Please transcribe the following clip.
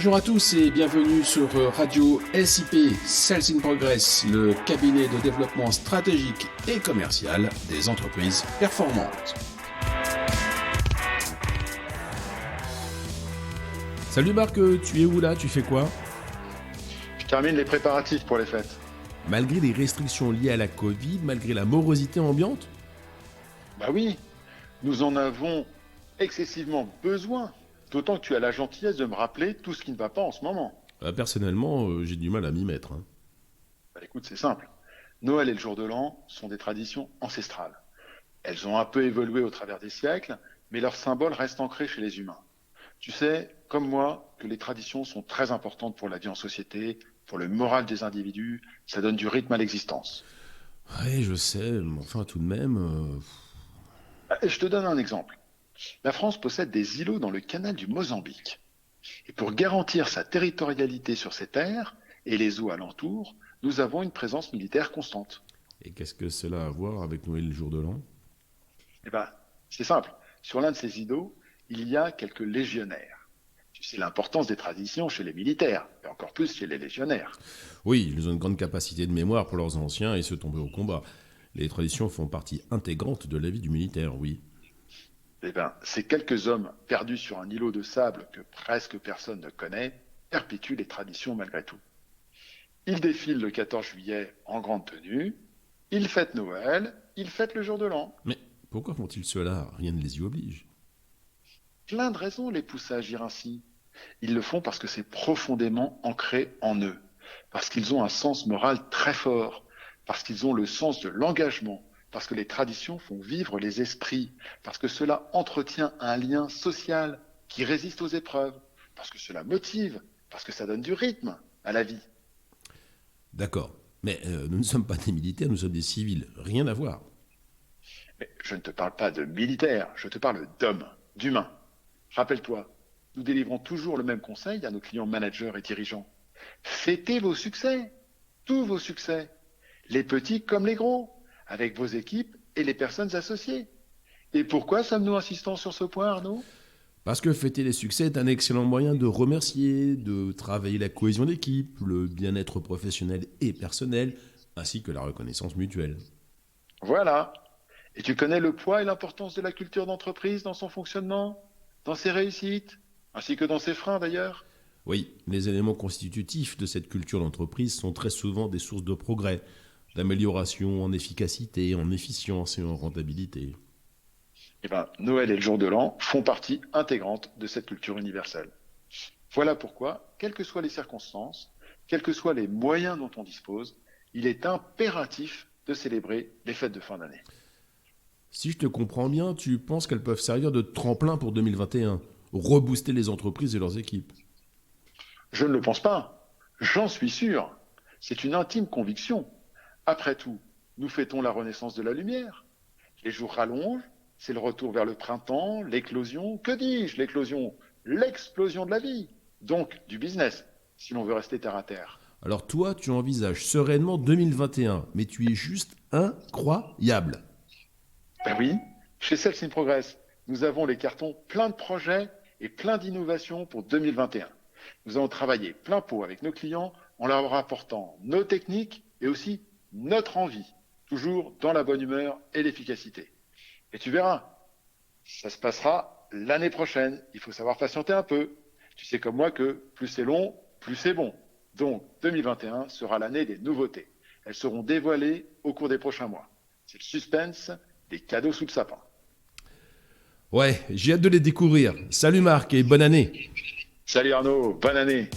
Bonjour à tous et bienvenue sur Radio SIP, Sales in Progress, le cabinet de développement stratégique et commercial des entreprises performantes. Salut Marc, tu es où là? Tu fais quoi? Je termine les préparatifs pour les fêtes. Malgré les restrictions liées à la Covid, malgré la morosité ambiante? Bah oui, nous en avons excessivement besoin. D'autant que tu as la gentillesse de me rappeler tout ce qui ne va pas en ce moment. Personnellement, j'ai du mal à m'y mettre. Bah écoute, c'est simple. Noël et le jour de l'an sont des traditions ancestrales. Elles ont un peu évolué au travers des siècles, mais leurs symboles restent ancrés chez les humains. Tu sais, comme moi, que les traditions sont très importantes pour la vie en société, pour le moral des individus, ça donne du rythme à l'existence. Ouais, je sais, mais enfin tout de même... Je te donne un exemple. La France possède des îlots dans le canal du Mozambique. Et pour garantir sa territorialité sur ces terres et les eaux alentours, nous avons une présence militaire constante. Et qu'est-ce que cela a à voir avec Noël et le jour de l'an? Eh ben, c'est simple. Sur l'un de ces îlots, il y a quelques légionnaires. Tu sais l'importance des traditions chez les militaires, et encore plus chez les légionnaires. Oui, ils ont une grande capacité de mémoire pour leurs anciens et se tomber au combat. Les traditions font partie intégrante de la vie du militaire, oui. Eh ben, ces quelques hommes perdus sur un îlot de sable que presque personne ne connaît perpétuent les traditions malgré tout. Ils défilent le 14 juillet en grande tenue, ils fêtent Noël, ils fêtent le jour de l'an. Mais pourquoi font-ils cela? Rien ne les y oblige. Plein de raisons les poussent à agir ainsi. Ils le font parce que c'est profondément ancré en eux, parce qu'ils ont un sens moral très fort, parce qu'ils ont le sens de l'engagement, parce que les traditions font vivre les esprits, parce que cela entretient un lien social qui résiste aux épreuves, parce que cela motive, parce que ça donne du rythme à la vie. D'accord. Mais nous ne sommes pas des militaires, nous sommes des civils. Rien à voir. Mais je ne te parle pas de militaires, je te parle d'hommes, d'humains. Rappelle-toi, nous délivrons toujours le même conseil à nos clients managers et dirigeants. Fêtez vos succès, tous vos succès, les petits comme les gros, avec vos équipes et les personnes associées. Et pourquoi sommes-nous insistants sur ce point, Arnaud? Parce que fêter les succès est un excellent moyen de remercier, de travailler la cohésion d'équipe, le bien-être professionnel et personnel, ainsi que la reconnaissance mutuelle. Voilà. Et tu connais le poids et l'importance de la culture d'entreprise dans son fonctionnement, dans ses réussites, ainsi que dans ses freins d'ailleurs? Oui, les éléments constitutifs de cette culture d'entreprise sont très souvent des sources de progrès, d'amélioration en efficacité, en efficience et en rentabilité. Eh bien, Noël et le jour de l'an font partie intégrante de cette culture universelle. Voilà pourquoi, quelles que soient les circonstances, quels que soient les moyens dont on dispose, il est impératif de célébrer les fêtes de fin d'année. Si je te comprends bien, tu penses qu'elles peuvent servir de tremplin pour 2021, rebooster les entreprises et leurs équipes. Je ne le pense pas, j'en suis sûr. C'est une intime conviction. Après tout, nous fêtons la renaissance de la lumière. Les jours rallongent, c'est le retour vers le printemps, l'éclosion, que dis-je, l'éclosion, l'explosion de la vie, donc du business, si l'on veut rester terre à terre. Alors toi, tu envisages sereinement 2021, mais tu es juste incroyable. Ben oui, chez Sales in Progress, nous avons les cartons pleins de projets et plein d'innovations pour 2021. Nous allons travailler plein pot avec nos clients en leur apportant nos techniques et aussi notre envie, toujours dans la bonne humeur et l'efficacité. Et tu verras, ça se passera l'année prochaine. Il faut savoir patienter un peu. Tu sais comme moi que plus c'est long, plus c'est bon. Donc 2021 sera l'année des nouveautés. Elles seront dévoilées au cours des prochains mois. C'est le suspense des cadeaux sous le sapin. Ouais, j'ai hâte de les découvrir. Salut Marc et bonne année. Salut Arnaud, bonne année.